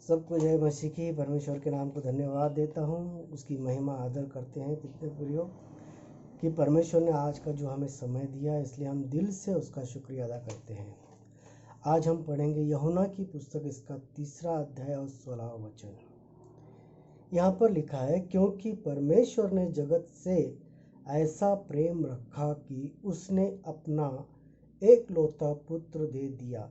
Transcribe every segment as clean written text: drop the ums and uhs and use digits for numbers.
सबको जय मसीह की। परमेश्वर के नाम को धन्यवाद देता हूँ, उसकी महिमा आदर करते हैं। कितने प्रियो कि परमेश्वर ने आज का जो हमें समय दिया, इसलिए हम दिल से उसका शुक्रिया अदा करते हैं। आज हम पढ़ेंगे यूहन्ना की पुस्तक, इसका 3 अध्याय और 16 वचन। यहाँ पर लिखा है, क्योंकि परमेश्वर ने जगत से ऐसा प्रेम रखा कि उसने अपना एकलौता पुत्र दे दिया,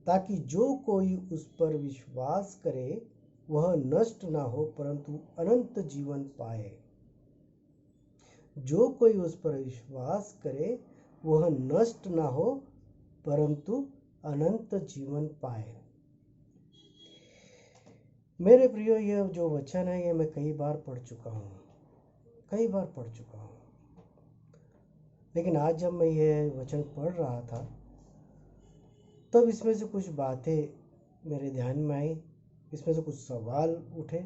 ताकि जो कोई उस पर विश्वास करे वह नष्ट ना हो परंतु अनंत जीवन पाए। जो कोई उस पर विश्वास करे वह नष्ट ना हो परंतु अनंत जीवन पाए। मेरे प्रियो, यह जो वचन है ये मैं कई बार पढ़ चुका हूँ, लेकिन आज जब मैं ये वचन पढ़ रहा था तब इसमें से कुछ बातें मेरे ध्यान में आई, इसमें से कुछ सवाल उठे।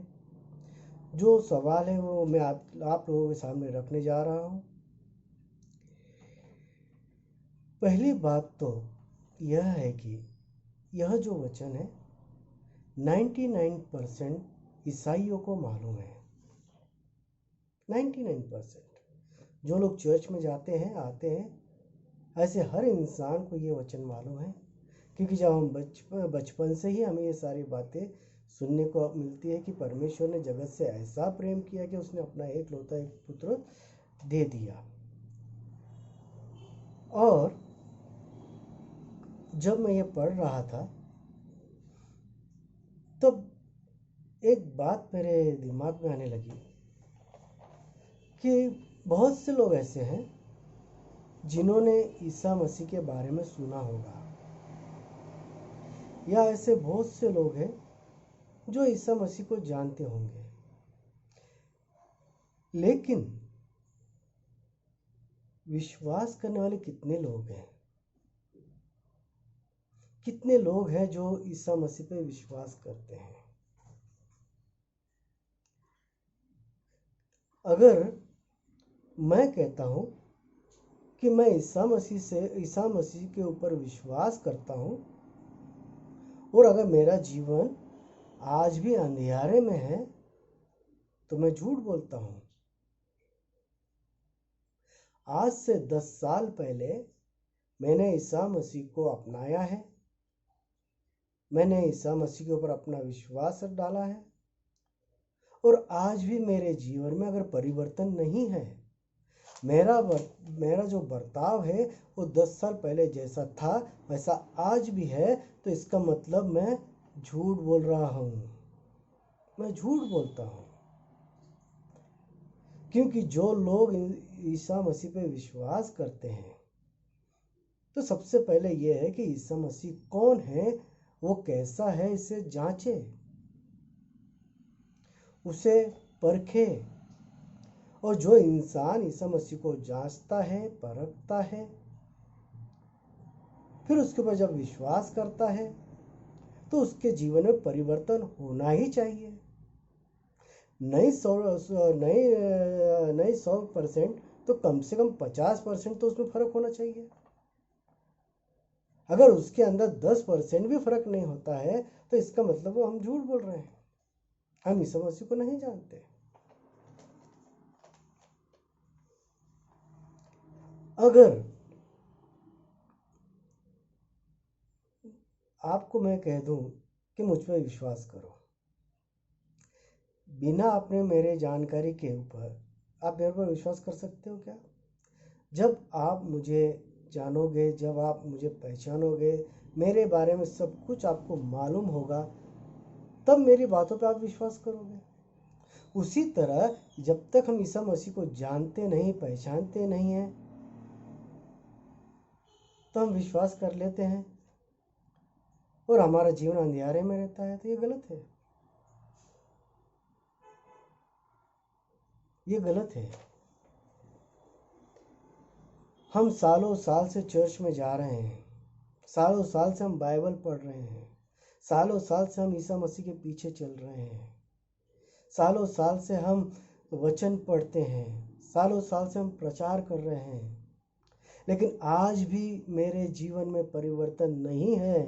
जो सवाल है वो मैं आप लोगों के सामने रखने जा रहा हूँ। पहली बात तो यह है कि यह जो वचन है 99% ईसाइयों को मालूम है। 99% जो लोग चर्च में जाते हैं, आते हैं, ऐसे हर इंसान को ये वचन मालूम है, क्योंकि जब हम बचपन से ही हमें ये सारी बातें सुनने को मिलती है कि परमेश्वर ने जगत से ऐसा प्रेम किया कि उसने अपना एकलौता एक पुत्र दे दिया। और जब मैं ये पढ़ रहा था तब एक बात मेरे दिमाग में आने लगी कि बहुत से लोग ऐसे हैं जिन्होंने ईसा मसीह के बारे में सुना होगा, या ऐसे बहुत से लोग हैं जो ईसा मसीह को जानते होंगे, लेकिन विश्वास करने वाले कितने लोग हैं? कितने लोग हैं जो ईसा मसीह पे विश्वास करते हैं? अगर मैं कहता हूं कि मैं ईसा मसीह के ऊपर विश्वास करता हूं, और अगर मेरा जीवन आज भी अंधियारे में है, तो मैं झूठ बोलता हूं। आज से 10 साल पहले मैंने ईसा मसीह को अपनाया है, मैंने ईसा मसीह के ऊपर अपना विश्वास डाला है, और आज भी मेरे जीवन में अगर परिवर्तन नहीं है, मेरा जो बर्ताव है वो 10 साल पहले जैसा था वैसा आज भी है, तो इसका मतलब मैं झूठ बोल रहा हूँ, मैं झूठ बोलता हूँ। क्योंकि जो लोग ईसा मसीह पे विश्वास करते हैं, तो सबसे पहले यह है कि ईसा मसीह कौन है, वो कैसा है, इसे जांचे, उसे परखे। और जो इंसान ईसा मसीह को जांचता है, परखता है, फिर उसके ऊपर जब विश्वास करता है, तो उसके जीवन में परिवर्तन होना ही चाहिए। नहीं 100% तो कम से कम 50% तो उसमें फर्क होना चाहिए। अगर उसके अंदर 10% भी फर्क नहीं होता है, तो इसका मतलब वो हम झूठ बोल रहे हैं, हम ईसा मसीह को नहीं जानते। अगर आपको मैं कह दूं कि मुझ पर विश्वास करो, बिना अपने मेरे जानकारी के ऊपर आप मेरे पर विश्वास कर सकते हो क्या? जब आप मुझे जानोगे, जब आप मुझे पहचानोगे, मेरे बारे में सब कुछ आपको मालूम होगा, तब मेरी बातों पर आप विश्वास करोगे। उसी तरह जब तक हम ईसा मसीह को जानते नहीं, पहचानते नहीं हैं, तो हम विश्वास कर लेते हैं और हमारा जीवन अंधियारे में रहता है, तो ये गलत है, ये गलत है। हम सालों साल से चर्च में जा रहे हैं, सालों साल से हम बाइबल पढ़ रहे हैं, सालों साल से हम ईसा मसीह के पीछे चल रहे हैं, सालों साल से हम वचन पढ़ते हैं, सालों साल से हम प्रचार कर रहे हैं, लेकिन आज भी मेरे जीवन में परिवर्तन नहीं है,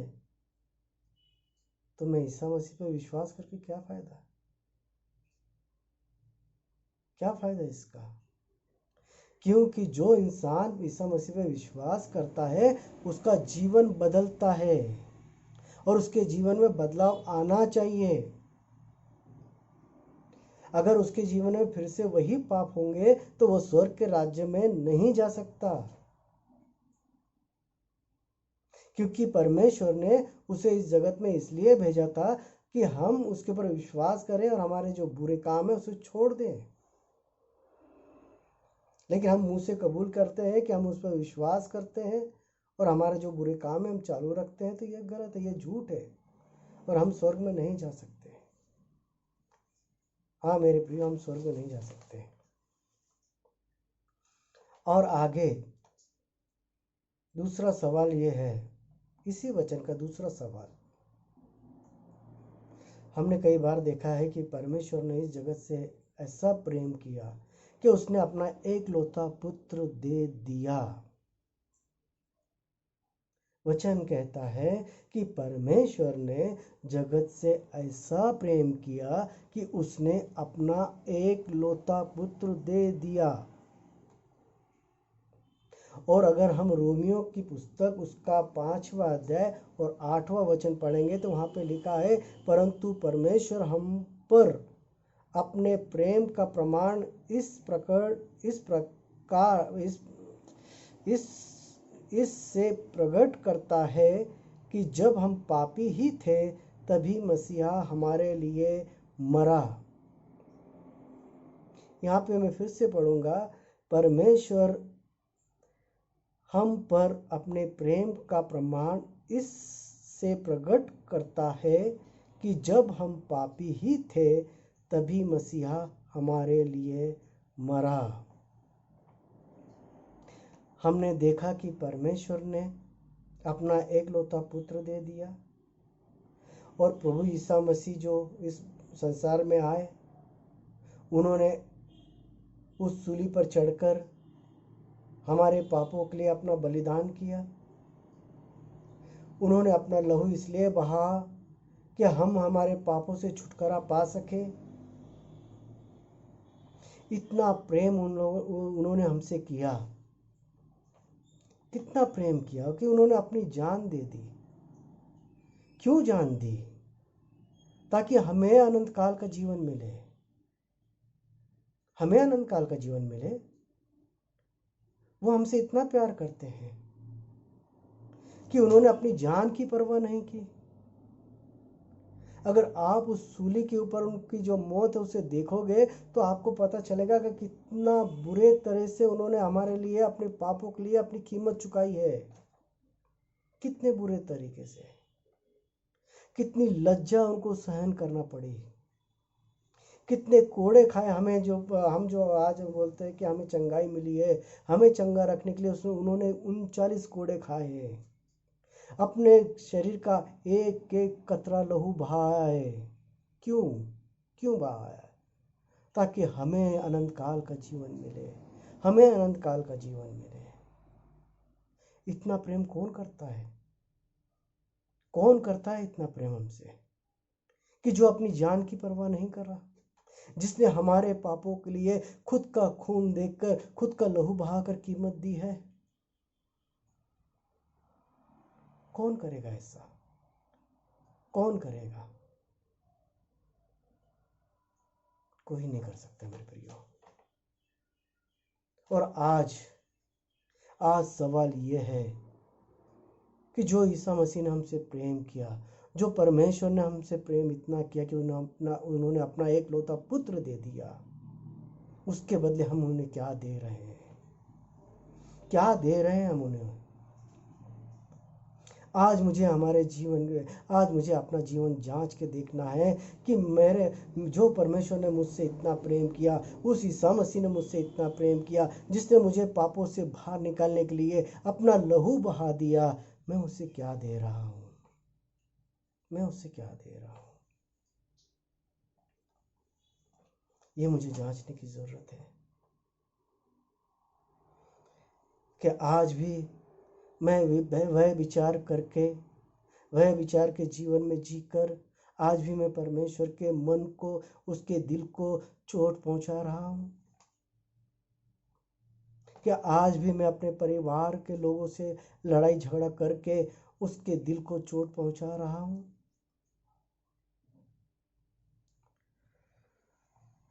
तो मैं ईसा मसीह पर विश्वास करके क्या फ़ायदा, क्या फ़ायदा इसका? क्योंकि जो इंसान ईसा मसीह पर विश्वास करता है उसका जीवन बदलता है और उसके जीवन में बदलाव आना चाहिए। अगर उसके जीवन में फिर से वही पाप होंगे तो वो स्वर्ग के राज्य में नहीं जा सकता, क्योंकि परमेश्वर ने उसे इस जगत में इसलिए भेजा था कि हम उसके ऊपर विश्वास करें और हमारे जो बुरे काम है उसे छोड़ दें। लेकिन हम मुंह से कबूल करते हैं कि हम उस पर विश्वास करते हैं और हमारे जो बुरे काम है हम चालू रखते हैं, तो यह गलत है, यह झूठ है और हम स्वर्ग में नहीं जा सकते। हाँ मेरे प्रिय, हम स्वर्ग में नहीं जा सकते। और आगे दूसरा सवाल ये है, इसी वचन का दूसरा सवाल, हमने कई बार देखा है कि परमेश्वर ने इस जगत से ऐसा प्रेम किया कि उसने अपना एकलौता पुत्र दे दिया। वचन कहता है कि परमेश्वर ने जगत से ऐसा प्रेम किया कि उसने अपना एकलौता पुत्र दे दिया। और अगर हम रोमियो की पुस्तक उसका 5वां अध्याय और 8वां वचन पढ़ेंगे तो वहाँ पे लिखा है, परंतु परमेश्वर हम पर अपने प्रेम का प्रमाण इससे प्रकट करता है कि जब हम पापी ही थे तभी मसीहा हमारे लिए मरा। यहाँ पे मैं फिर से पढ़ूंगा, परमेश्वर हम पर अपने प्रेम का प्रमाण इससे प्रकट करता है कि जब हम पापी ही थे तभी मसीहा हमारे लिए मरा। हमने देखा कि परमेश्वर ने अपना एकलौता पुत्र दे दिया और प्रभु ईसा मसीह जो इस संसार में आए, उन्होंने उस सूली पर चढ़कर हमारे पापों के लिए अपना बलिदान किया। उन्होंने अपना लहू इसलिए बहा कि हम हमारे पापों से छुटकारा पा सके। इतना प्रेम उन्होंने हमसे किया, कितना प्रेम किया कि उन्होंने अपनी जान दे दी। क्यों जान दी? ताकि हमें अनंत काल का जीवन मिले, हमें अनंत काल का जीवन मिले। वो हमसे इतना प्यार करते हैं कि उन्होंने अपनी जान की परवाह नहीं की। अगर आप उस सूली के ऊपर उनकी जो मौत है उसे देखोगे तो आपको पता चलेगा कि कितना बुरे तरह से उन्होंने हमारे लिए, अपने पापों के लिए अपनी कीमत चुकाई है। कितने बुरे तरीके से, कितनी लज्जा उनको सहन करना पड़ी, कितने कोड़े खाए हमें, हम जो आज बोलते हैं कि हमें चंगाई मिली है, हमें चंगा रखने के लिए उन्होंने 39 कोड़े खाए हैं। अपने शरीर का एक एक कतरा लहू बहाया है। क्यों बहाया है? ताकि हमें अनंत काल का जीवन मिले, हमें अनंत काल का जीवन मिले। इतना प्रेम कौन करता है? कौन करता है इतना प्रेम हमसे, कि जो अपनी जान की परवाह नहीं कर रहा, जिसने हमारे पापों के लिए खुद का खून देकर, खुद का लहू बहाकर कीमत दी है। कौन करेगा ऐसा? कौन करेगा? कोई नहीं कर सकता मेरे प्रियो। और आज सवाल यह है कि जो ईसा मसीह ने हमसे प्रेम किया, जो परमेश्वर ने हमसे प्रेम इतना किया कि उन्होंने अपना एकलौता पुत्र दे दिया, उसके बदले हम उन्हें क्या दे रहे हैं? क्या दे रहे हैं हम उन्हें? आज मुझे अपना जीवन जांच के देखना है कि जो परमेश्वर ने मुझसे इतना प्रेम किया, उस ईसा मसीह ने मुझसे इतना प्रेम किया, जिसने मुझे पापों से बाहर निकालने के लिए अपना लहू बहा दिया, मैं उससे क्या दे रहा हूँ? मैं उससे क्या दे रहा हूँ? ये मुझे जांचने की जरूरत है कि आज भी मैं वह विचार के जीवन में जीकर आज भी मैं परमेश्वर के मन को, उसके दिल को चोट पहुंचा रहा हूँ? क्या आज भी मैं अपने परिवार के लोगों से लड़ाई झगड़ा करके उसके दिल को चोट पहुंचा रहा हूँ?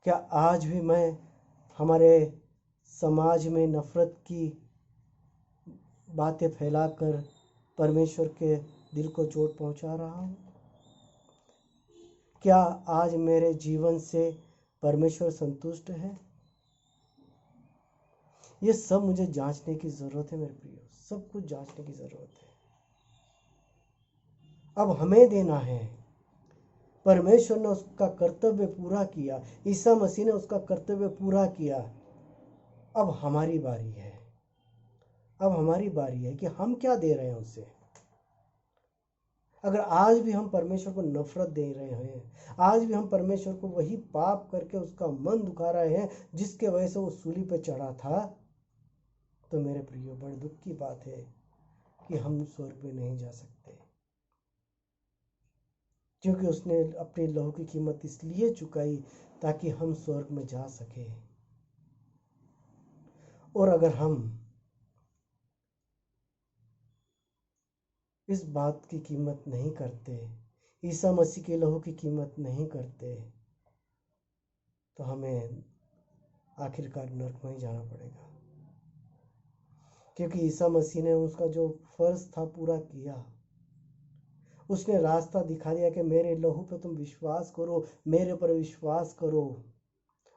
क्या आज भी मैं हमारे समाज में नफरत की बातें फैलाकर परमेश्वर के दिल को चोट पहुंचा रहा हूँ? क्या आज मेरे जीवन से परमेश्वर संतुष्ट है? ये सब मुझे जांचने की ज़रूरत है मेरे प्रियो, सब कुछ जांचने की ज़रूरत है। अब हमें देना है। परमेश्वर ने उसका कर्तव्य पूरा किया, ईसा मसीह ने उसका कर्तव्य पूरा किया। अब हमारी बारी है। अब हमारी बारी है कि हम क्या दे रहे हैं उसे। अगर आज भी हम परमेश्वर को नफरत दे रहे हैं, आज भी हम परमेश्वर को वही पाप करके उसका मन दुखा रहे हैं जिसके वजह से वो सूली पर चढ़ा था, तो मेरे प्रियो बड़े दुख की बात है कि हम स्वर्ग में नहीं जा सकते, क्योंकि उसने अपने लहू की कीमत इसलिए चुकाई ताकि हम स्वर्ग में जा सके। और अगर हम इस बात की कीमत नहीं करते, ईसा मसीह के लहू की कीमत नहीं करते, तो हमें आखिरकार नरक में ही जाना पड़ेगा। क्योंकि ईसा मसीह ने उसका जो फर्ज था पूरा किया। उसने रास्ता दिखा दिया कि मेरे लहू पे तुम विश्वास करो, मेरे पर विश्वास करो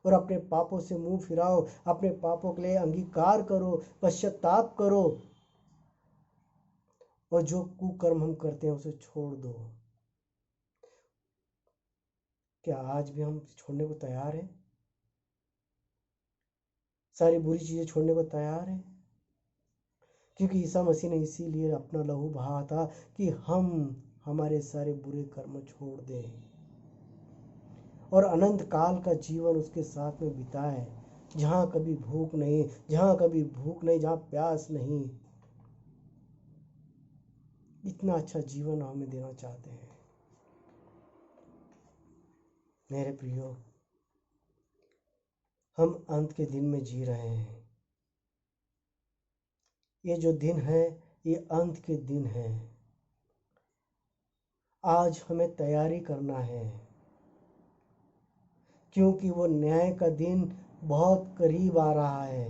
और अपने पापों से मुंह फिराओ, अपने पापों के लिए अंगीकार करो, पश्चाताप करो और जो कुकर्म हम करते हैं उसे छोड़ दो। क्या आज भी हम छोड़ने को तैयार हैं? सारी बुरी चीज़ें छोड़ने को तैयार हैं? क्योंकि ईसा मसीह ने इसीलिए अपना लहू बहाया था कि हम हमारे सारे बुरे कर्म छोड़ दें और अनंत काल का जीवन उसके साथ में बिताएं, जहाँ कभी भूख नहीं, जहाँ प्यास नहीं। इतना अच्छा जीवन हमें देना चाहते हैं। मेरे प्रियो, हम अंत के दिन में जी रहे हैं। ये जो दिन है ये अंत के दिन है। आज हमें तैयारी करना है, क्योंकि वो न्याय का दिन बहुत करीब आ रहा है।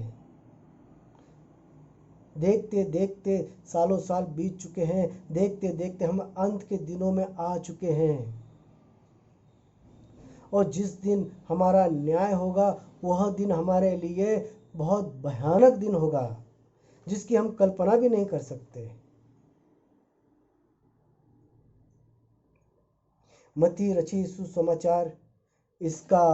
देखते देखते सालों साल बीत चुके हैं, देखते देखते हम अंत के दिनों में आ चुके हैं। और जिस दिन हमारा न्याय होगा वह दिन हमारे लिए बहुत भयानक दिन होगा, जिसकी हम कल्पना भी नहीं कर सकते। मत्ती रचित सुसमाचार, इसका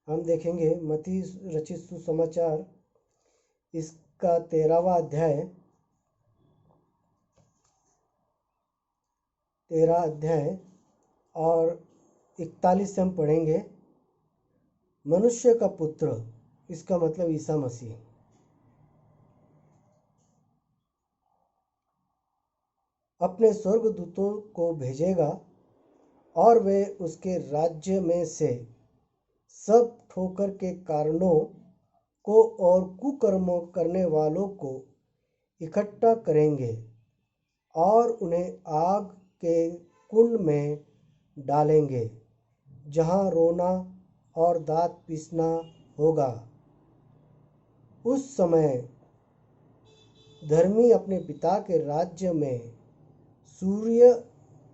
हम देखेंगे। मत्ती रचित सुसमाचार, इसका 13वां अध्याय और 41 से हम पढ़ेंगे। मनुष्य का पुत्र, इसका मतलब ईसा मसीह, अपने स्वर्गदूतों को भेजेगा और वे उसके राज्य में से सब ठोकर के कारणों को और कुकर्मों करने वालों को इकट्ठा करेंगे और उन्हें आग के कुंड में डालेंगे, जहाँ रोना और दांत पीसना होगा। उस समय धर्मी अपने पिता के राज्य में सूर्य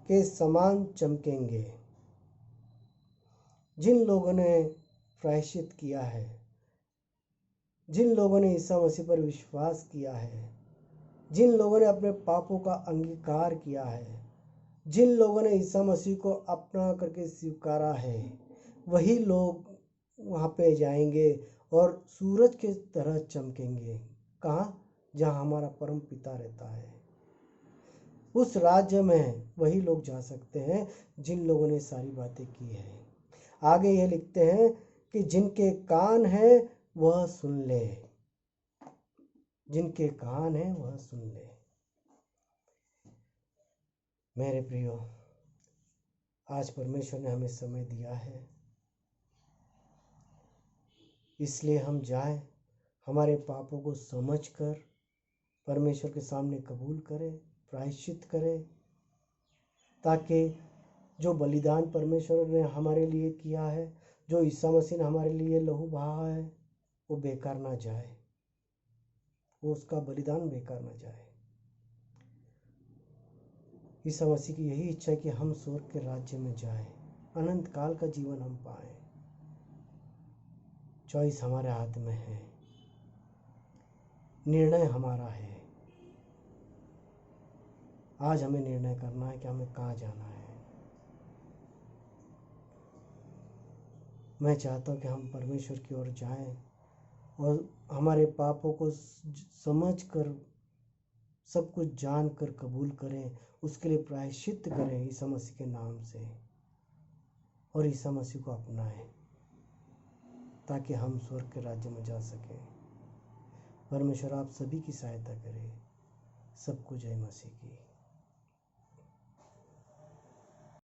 के समान चमकेंगे। जिन लोगों ने प्रायश्चित किया है, जिन लोगों ने ईसा मसीह पर विश्वास किया है, जिन लोगों ने अपने पापों का अंगीकार किया है, जिन लोगों ने ईसा मसीह को अपना करके स्वीकारा है, वही लोग वहाँ पे जाएंगे और सूरज के तरह चमकेंगे। कहाँ? जहाँ हमारा परम पिता रहता है। उस राज्य में वही लोग जा सकते हैं जिन लोगों ने सारी बातें की हैं। आगे ये लिखते हैं कि जिनके कान हैं वह सुन ले, जिनके कान हैं वह सुन ले। मेरे प्रियो, आज परमेश्वर ने हमें समय दिया है, इसलिए हम जाएं, हमारे पापों को समझकर परमेश्वर के सामने कबूल करें, प्रायश्चित करें, ताकि जो बलिदान परमेश्वर ने हमारे लिए किया है, जो ईसा मसीह ने हमारे लिए लहू बहा है, वो बेकार ना जाए, वो उसका बलिदान बेकार ना जाए। ईसा मसीह की यही इच्छा है कि हम स्वर्ग के राज्य में जाएं, अनंत काल का जीवन हम पाएं। चॉइस हमारे हाथ में है, निर्णय हमारा है। आज हमें निर्णय करना है कि हमें कहाँ जाना है। मैं चाहता हूँ कि हम परमेश्वर की ओर जाएं और हमारे पापों को समझ कर, सब कुछ जान कर कबूल करें, उसके लिए प्रायश्चित करें ईसा मसीह के नाम से, और ईसा मसीह को अपनाएं ताकि हम स्वर्ग के राज्य में जा सकें। परमेश्वर आप सभी की सहायता करे। सबको जय मसीह की।